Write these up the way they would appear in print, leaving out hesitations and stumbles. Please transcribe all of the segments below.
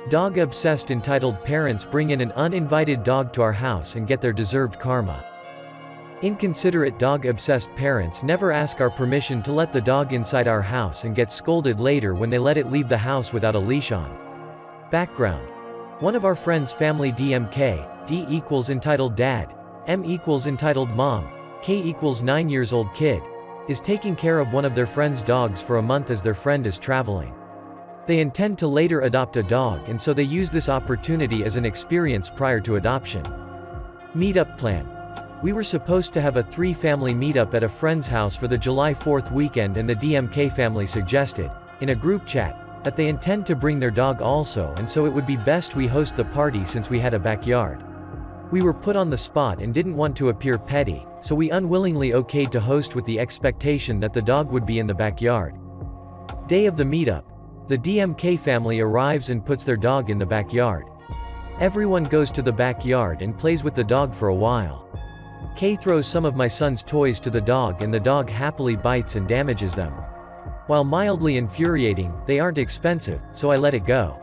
Dog-obsessed entitled parents bring in an uninvited dog to our house and get their deserved karma. Inconsiderate dog-obsessed parents never ask our permission to let the dog inside our house and get scolded later when they let it leave the house without a leash on. Background. One of our friends' family DMK, D equals entitled dad, M equals entitled mom, K equals 9 years old kid, is taking care of one of their friend's dogs for a month as their friend is traveling. They intend to later adopt a dog, and so they use this opportunity as an experience prior to adoption. Meetup plan. We were supposed to have a 3-family meetup at a friend's house for the July 4th weekend, and the DMK family suggested, in a group chat, that they intend to bring their dog also, and so it would be best we host the party since we had a backyard. We were put on the spot and didn't want to appear petty, so we unwillingly okayed to host with the expectation that the dog would be in the backyard. Day of the meetup. The DMK family arrives and puts their dog in the backyard. Everyone goes to the backyard and plays with the dog for a while. K throws some of my son's toys to the dog, and the dog happily bites and damages them. While mildly infuriating, they aren't expensive, so I let it go.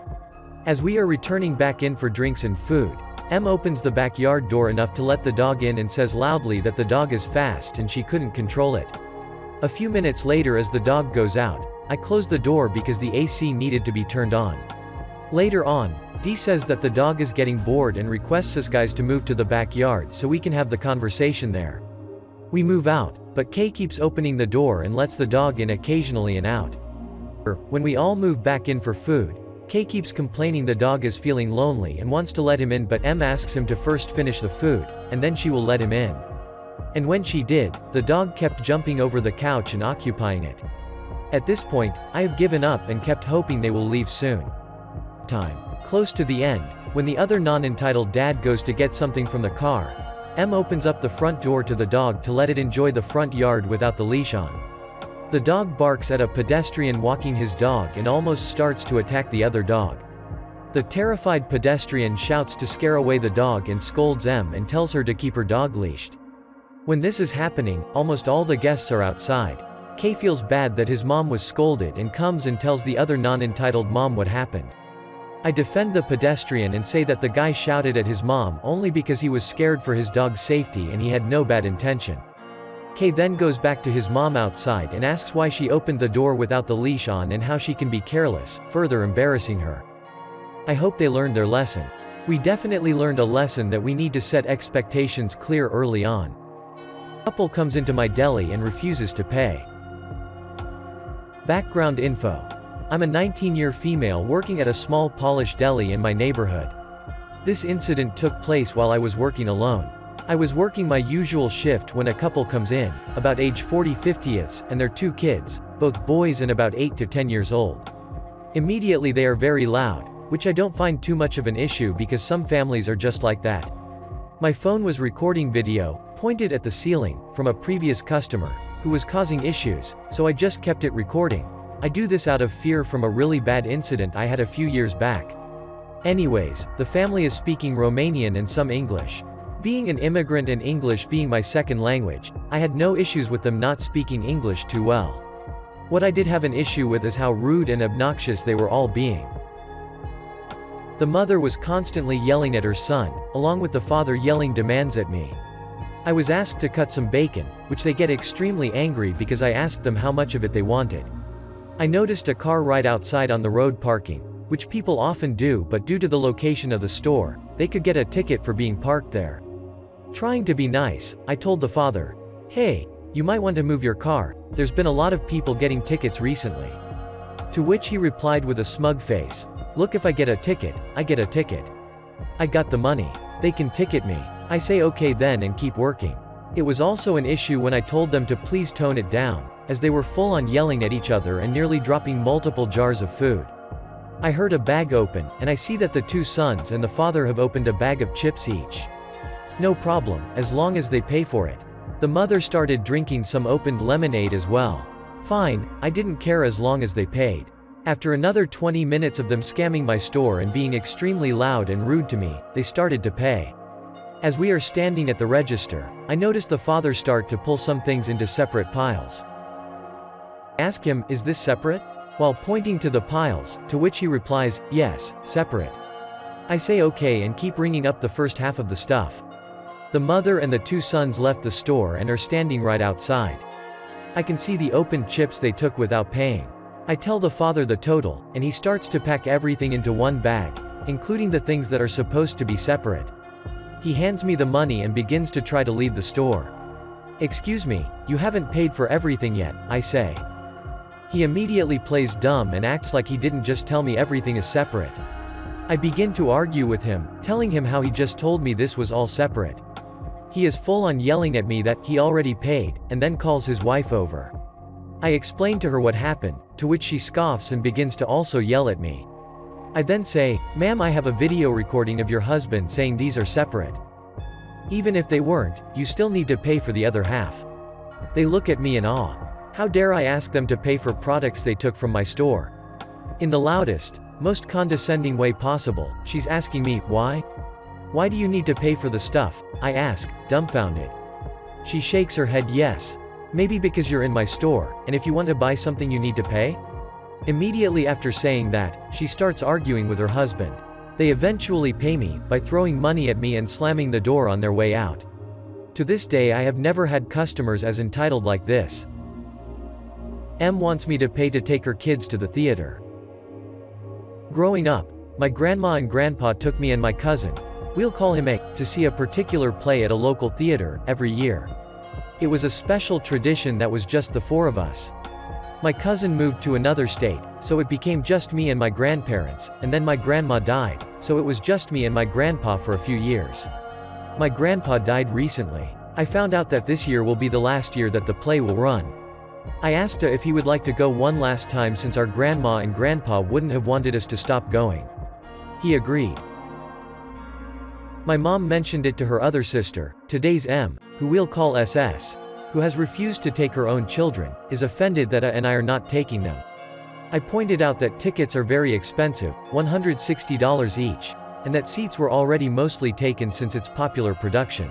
As we are returning back in for drinks and food, M opens the backyard door enough to let the dog in and says loudly that the dog is fast and she couldn't control it. A few minutes later, as the dog goes out, I close the door because the AC needed to be turned on. Later on, D says that the dog is getting bored and requests us guys to move to the backyard so we can have the conversation there. We move out, but K keeps opening the door and lets the dog in occasionally and out. When we all move back in for food, K keeps complaining the dog is feeling lonely and wants to let him in, but M asks him to first finish the food, and then she will let him in. And when she did, the dog kept jumping over the couch and occupying it. At this point, I have given up and kept hoping they will leave soon. Close to the end, when the other non-entitled dad goes to get something from the car, M opens up the front door to the dog to let it enjoy the front yard without the leash on. The dog barks at a pedestrian walking his dog and almost starts to attack the other dog. The terrified pedestrian shouts to scare away the dog and scolds M and tells her to keep her dog leashed. When this is happening, almost all the guests are outside. K feels bad that his mom was scolded and comes and tells the other non-entitled mom what happened. I defend the pedestrian and say that the guy shouted at his mom only because he was scared for his dog's safety and he had no bad intention. K then goes back to his mom outside and asks why she opened the door without the leash on and how she can be careless, further embarrassing her. I hope they learned their lesson. We definitely learned a lesson that we need to set expectations clear early on. A couple comes into my deli and refuses to pay. Background info. I'm a 19-year female working at a small Polish deli in my neighborhood. This incident took place while I was working alone. I was working my usual shift when a couple comes in, about age 40-50s, and their 2 kids, both boys and about 8 to 10 years old. Immediately they are very loud, which I don't find too much of an issue because some families are just like that. My phone was recording video, pointed at the ceiling, from a previous customer, who was causing issues, so I just kept it recording. I do this out of fear from a really bad incident I had a few years back. Anyways, the family is speaking Romanian and some English. Being an immigrant and English being my second language, I had no issues with them not speaking English too well. What I did have an issue with is how rude and obnoxious they were all being. The mother was constantly yelling at her son, along with the father yelling demands at me. I was asked to cut some bacon, which they get extremely angry because I asked them how much of it they wanted. I noticed a car right outside on the road parking, which people often do, but due to the location of the store, they could get a ticket for being parked there. Trying to be nice, I told the father, "Hey, you might want to move your car, there's been a lot of people getting tickets recently." To which he replied with a smug face, "Look, if I get a ticket, I get a ticket. I got the money. They can ticket me." I say okay then and keep working. It was also an issue when I told them to please tone it down, as they were full on yelling at each other and nearly dropping multiple jars of food. I heard a bag open, and I see that the 2 sons and the father have opened a bag of chips each. No problem, as long as they pay for it. The mother started drinking some opened lemonade as well. Fine, I didn't care as long as they paid. After another 20 minutes of them scamming my store and being extremely loud and rude to me, they started to pay. As we are standing at the register, I notice the father start to pull some things into separate piles. Ask him, "Is this separate?" while pointing to the piles, to which he replies, "Yes, separate." I say okay and keep ringing up the first half of the stuff. The mother and the two sons left the store and are standing right outside. I can see the opened chips they took without paying. I tell the father the total, and he starts to pack everything into one bag, including the things that are supposed to be separate. He hands me the money and begins to try to leave the store. "Excuse me, you haven't paid for everything yet," I say. He immediately plays dumb and acts like he didn't just tell me everything is separate. I begin to argue with him, telling him how he just told me this was all separate. He is full on yelling at me that he already paid, and then calls his wife over. I explain to her what happened, to which she scoffs and begins to also yell at me. I then say, "Ma'am, I have a video recording of your husband saying these are separate. Even if they weren't, you still need to pay for the other half." They look at me in awe. How dare I ask them to pay for products they took from my store? In the loudest, most condescending way possible, she's asking me, "Why? Why do you need to pay for the stuff?" I ask, dumbfounded. She shakes her head, "Yes. Maybe because you're in my store, and if you want to buy something you need to pay?" Immediately after saying that, she starts arguing with her husband. They eventually pay me, by throwing money at me and slamming the door on their way out. To this day I have never had customers as entitled like this. M wants me to pay to take her kids to the theater. Growing up, my grandma and grandpa took me and my cousin, we'll call him A, to see a particular play at a local theater, every year. It was a special tradition that was just the four of us. My cousin moved to another state, so it became just me and my grandparents, and then my grandma died, so it was just me and my grandpa for a few years. My grandpa died recently. I found out that this year will be the last year that the play will run. I asked her if he would like to go one last time since our grandma and grandpa wouldn't have wanted us to stop going. He agreed. My mom mentioned it to her other sister, today's M, who we'll call SS, who has refused to take her own children, is offended that and I are not taking them. I pointed out that tickets are very expensive, $160 each, and that seats were already mostly taken since its popular production.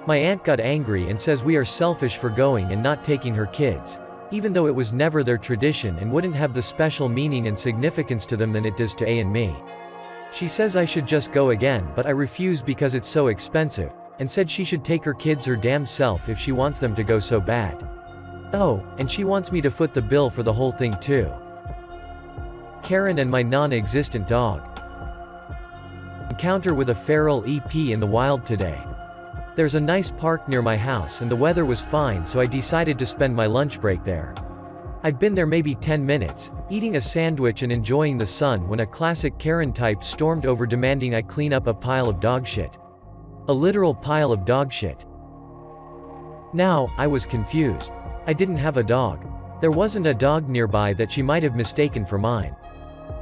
My aunt got angry and says we are selfish for going and not taking her kids, even though it was never their tradition and wouldn't have the special meaning and significance to them than it does to A and me. She says I should just go again, but I refuse because it's so expensive, and said she should take her kids her damn self if she wants them to go so bad. Oh, and she wants me to foot the bill for the whole thing too. Karen and my non-existent dog. Encounter with a feral EP in the wild today. There's a nice park near my house and the weather was fine, so I decided to spend my lunch break there. I'd been there maybe 10 minutes, eating a sandwich and enjoying the sun when a classic Karen type stormed over demanding I clean up a pile of dog shit. A literal pile of dog shit. Now, I was confused. I didn't have a dog. There wasn't a dog nearby that she might have mistaken for mine.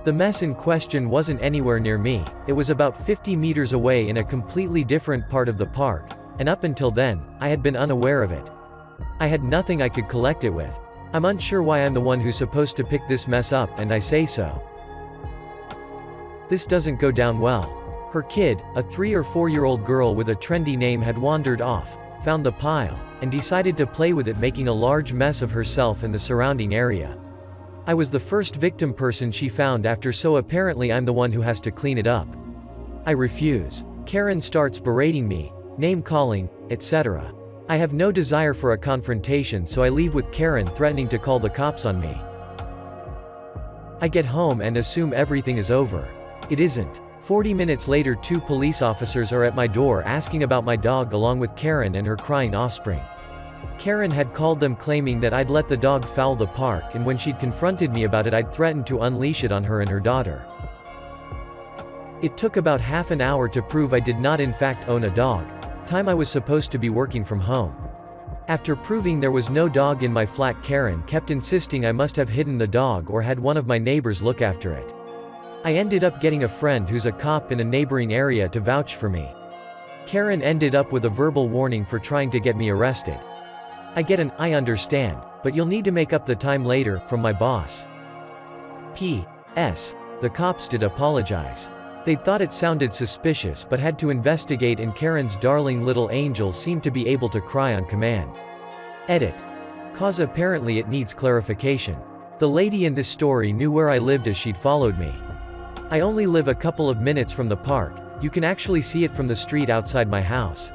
The mess in question wasn't anywhere near me, it was about 50 meters away in a completely different part of the park, and up until then, I had been unaware of it. I had nothing I could collect it with. I'm unsure why I'm the one who's supposed to pick this mess up, and I say so. This doesn't go down well. Her kid, a 3 or 4-year-old girl with a trendy name, had wandered off, found the pile, and decided to play with it, making a large mess of herself and the surrounding area. I was the first victim person she found after, so apparently I'm the one who has to clean it up. I refuse. Karen starts berating me, name-calling, etc. I have no desire for a confrontation, so I leave with Karen threatening to call the cops on me. I get home and assume everything is over. It isn't. 40 minutes later, 2 police officers are at my door asking about my dog along with Karen and her crying offspring. Karen had called them claiming that I'd let the dog foul the park, and when she'd confronted me about it I'd threatened to unleash it on her and her daughter. It took about half an hour to prove I did not in fact own a dog. Time I was supposed to be working from home. After proving there was no dog in my flat, Karen kept insisting I must have hidden the dog or had one of my neighbors look after it. I ended up getting a friend who's a cop in a neighboring area to vouch for me. Karen ended up with a verbal warning for trying to get me arrested. I get an "I understand, but you'll need to make up the time later" from my boss. P.S. The cops did apologize. They'd thought it sounded suspicious but had to investigate, and Karen's darling little angel seemed to be able to cry on command. Edit. Cause apparently it needs clarification. The lady in this story knew where I lived as she'd followed me. I only live a couple of minutes from the park, you can actually see it from the street outside my house.